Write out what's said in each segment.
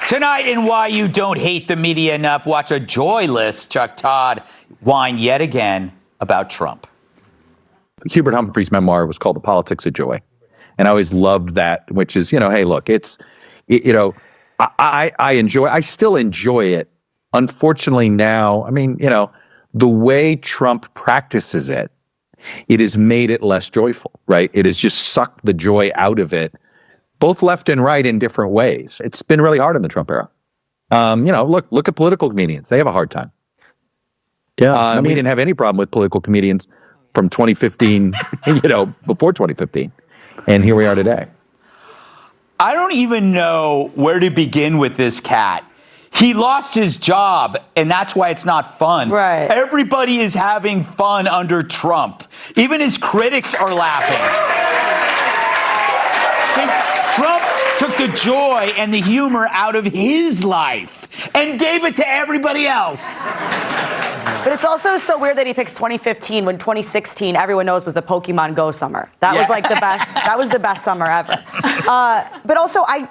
Tonight in Why You Don't Hate the Media Enough, watch a joyless Chuck Todd whine yet again about Trump. Hubert Humphrey's memoir was called The Politics of Joy. And I always loved that, which is, hey, look, I still enjoy it. Unfortunately now, the way Trump practices it, it has made it less joyful, right? It has just sucked the joy out of it, both left and right in different ways. It's been really hard in the Trump era. Look at political comedians. They have a hard time. Yeah. We didn't have any problem with political comedians from 2015, before 2015. And here we are today. I don't even know where to begin with this cat. He lost his job, and that's why it's not fun. Right. Everybody is having fun under Trump. Even his critics are laughing. Trump took the joy and the humor out of his life and gave it to everybody else. But it's also so weird that he picks 2015 when 2016 everyone knows was the Pokemon Go summer. That was like the best. That was the best summer ever. But also, I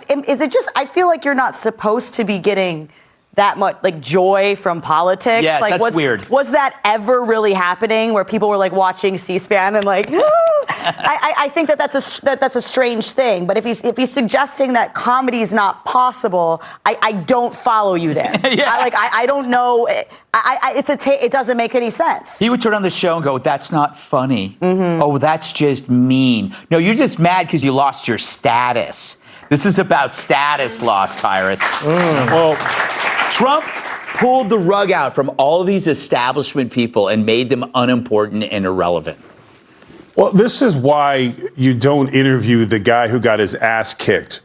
feel like you're not supposed to be getting that much joy from politics. Yes, that's weird. Was that ever really happening where people were watching C-SPAN and I think that's a strange thing. But if he's suggesting that comedy is not possible, I don't follow you there. Yeah. I don't know. It doesn't make any sense. He would turn on the show and go, "That's not funny. Mm-hmm. Oh, that's just mean. No, you're just mad because you lost your status. This is about status loss, Tyrus." Well, Trump pulled the rug out from all of these establishment people and made them unimportant and irrelevant. Well, this is why you don't interview the guy who got his ass kicked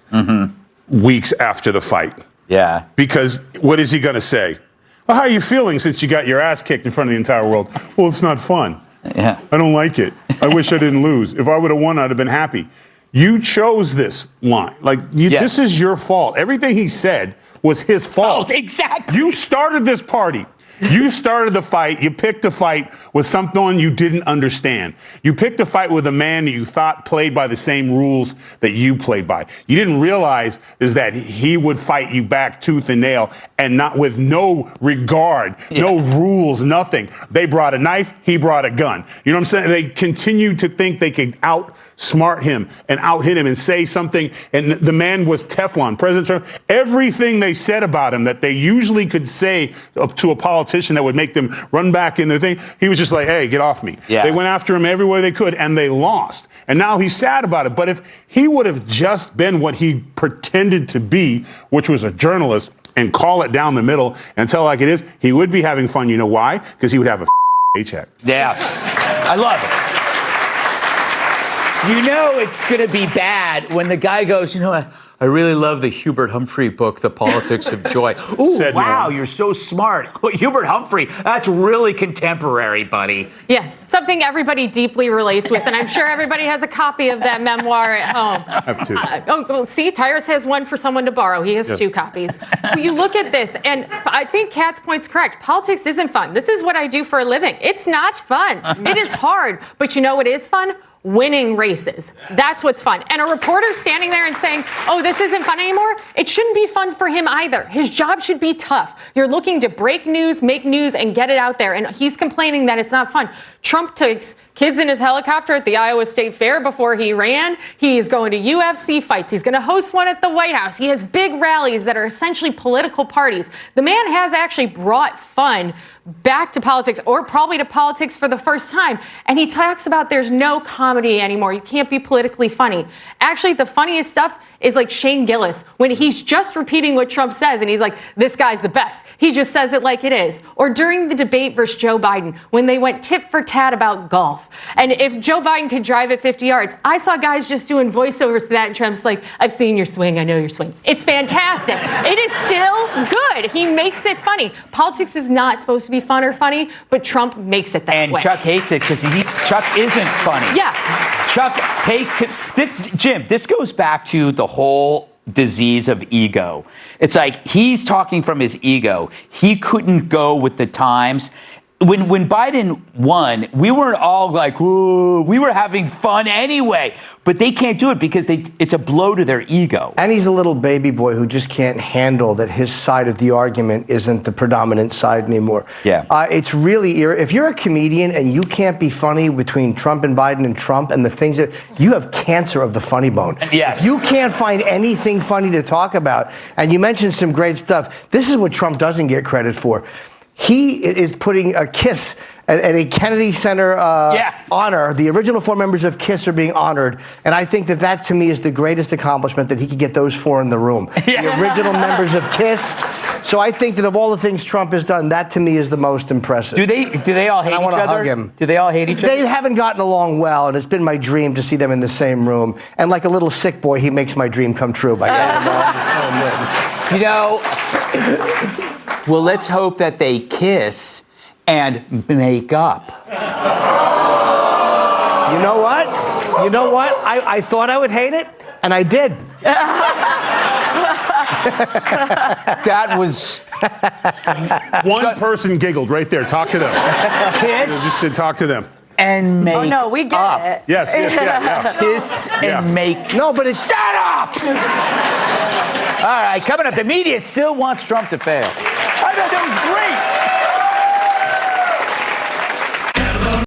weeks after the fight. Yeah. Because what is he going to say? Well, how are you feeling since you got your ass kicked in front of the entire world? Well, it's not fun. Yeah. I don't like it. I wish I didn't lose. If I would have won, I'd have been happy. You chose this line. This is your fault. Everything he said was his fault. Oh, exactly. You started this party. You started the fight. You picked a fight with someone you didn't understand. You picked a fight with a man that you thought played by the same rules that you played by. You didn't realize is that he would fight you back tooth and nail and not with no regard, no rules, nothing. They brought a knife. He brought a gun. You know what I'm saying? They continued to think they could outsmart him and out-hit him and say something. And the man was Teflon. President Trump, everything they said about him that they usually could say to a politician that would make them run back in their thing, he was just like, hey, get off me. Yeah. They went after him every way they could, and they lost. And now he's sad about it. But if he would have just been what he pretended to be, which was a journalist, and call it down the middle and tell it like it is, he would be having fun. You know why? Because he would have a paycheck. Yes. I love it. It's going to be bad when the guy goes, I really love the Hubert Humphrey book, The Politics of Joy. Ooh, wow, you're so smart. Hubert Humphrey, that's really contemporary, buddy. Yes, something everybody deeply relates with, and I'm sure everybody has a copy of that memoir at home. I have two. See, Tyrus has one for someone to borrow. He has two copies. Well, you look at this, and I think Kat's point's correct. Politics isn't fun. This is what I do for a living. It's not fun. It is hard, but you know what is fun? Winning races. That's what's fun. And a reporter standing there and saying, oh, this isn't fun anymore, it shouldn't be fun for him either. His job should be tough. You're looking to break news, make news, and get it out there. And he's complaining that it's not fun. Trump takes kids in his helicopter at the Iowa State Fair before he ran. He's going to UFC fights. He's going to host one at the White House. He has big rallies that are essentially political parties. The man has actually brought fun back to politics, or probably to politics for the first time. And he talks about there's no comedy anymore. You can't be politically funny. Actually, the funniest stuff is like Shane Gillis, when he's just repeating what Trump says and he's like, this guy's the best. He just says it like it is. Or during the debate versus Joe Biden, when they went tit for tat about golf. And if Joe Biden could drive at 50 yards, I saw guys just doing voiceovers to that, and Trump's like, I've seen your swing, I know your swing. It's fantastic. It is still good. He makes it funny. Politics is not supposed to be fun or funny, but Trump makes it that way. And Chuck hates it because Chuck isn't funny. Yeah. Chuck takes it. Jim, this goes back to the whole disease of ego. It's like he's talking from his ego. He couldn't go with the times. when Biden won, we weren't all like, "Whoa!" We were having fun anyway. But they can't do it because it's a blow to their ego. And he's a little baby boy who just can't handle that his side of the argument isn't the predominant side anymore. Yeah. It's really if you're a comedian and you can't be funny between Trump and Biden and Trump and the things that you have cancer of the funny bone. Yes. You can't find anything funny to talk about. And you mentioned some great stuff. This is what Trump doesn't get credit for. He is putting a KISS at a Kennedy Center honor. The original 4 members of KISS are being honored. And I think that to me is the greatest accomplishment, that he could get those 4 in the room. Yeah. The original members of KISS. So I think that of all the things Trump has done, that to me is the most impressive. Do they all hate I each wanna other? hug him. Do they all hate each other? They haven't gotten along well, and it's been my dream to see them in the same room. And like a little sick boy, he makes my dream come true by getting them all in the same room. You know, well, let's hope that they kiss and make up. You know what? I thought I would hate it, and I did. That was One person giggled right there. Talk to them. kiss Just to talk to them. and make Oh no, we get up. it. Yes, yeah. Kiss and Yeah. make. No, but it's... Shut up! All right, coming up, the media still wants Trump to fail. I thought that was great.